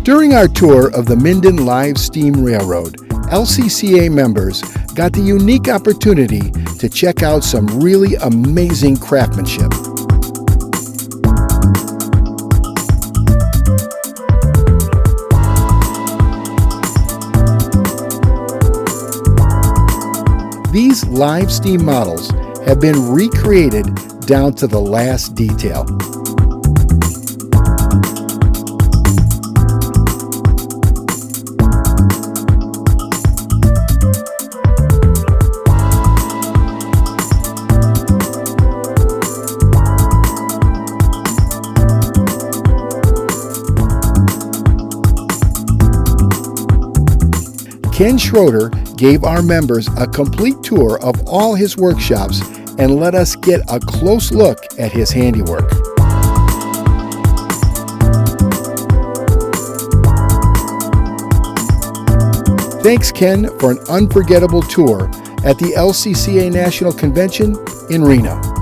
During our tour of the Minden Live Steam Railroad, LCCA members got the unique opportunity to check out some really amazing craftsmanship. These live steam models have been recreated down to the last detail. Ken Schroeder gave our members a complete tour of all his workshops and let us get a close look at his handiwork. Thanks, Ken, for an unforgettable tour at the LCCA National Convention in Reno.